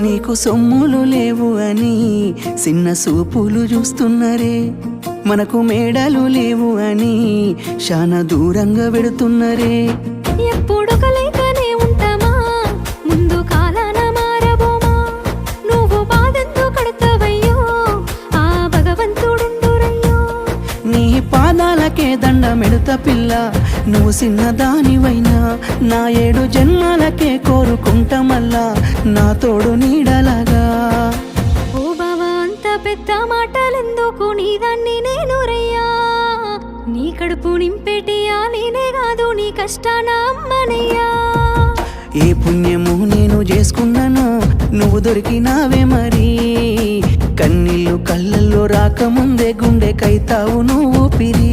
నీకు సొమ్ములు లేవు అని చిన్న సూపులు చూస్తున్నరే, మనకు మేడలు లేవు అని శానా దూరంగా వెడుతున్నరే. ఎప్పుడు కలైకనే ఉంటామా, ముందు కాలాన మారబోమా. నువ్వు బాధెందుకు కడతావయ్యో, ఆ భగవంతుడుండురయ్యో. నీ పాదాలకే దండమెడుత పిల్ల, నువ్వు చిన్నదానివైనా నా 7 జన్మాలకే కోరుకుంటా మల్లా నా తోడు నీడలాగా. ఓ బావా అంత పెద్ద మాటలెందుకు, నీదాన్ని నేను రయ్యా. నీ కడుపు నింపేటియా నేనే కాదు, నీ కష్టాన అమ్మనయ్యా. ఏ పుణ్యము నేను చేసుకున్నాను, నువ్వు దొరికినావే మరి. కన్నీళ్ళు కళ్ళల్లో రాకముందే గుండెకైతావు నువ్వు పిరి.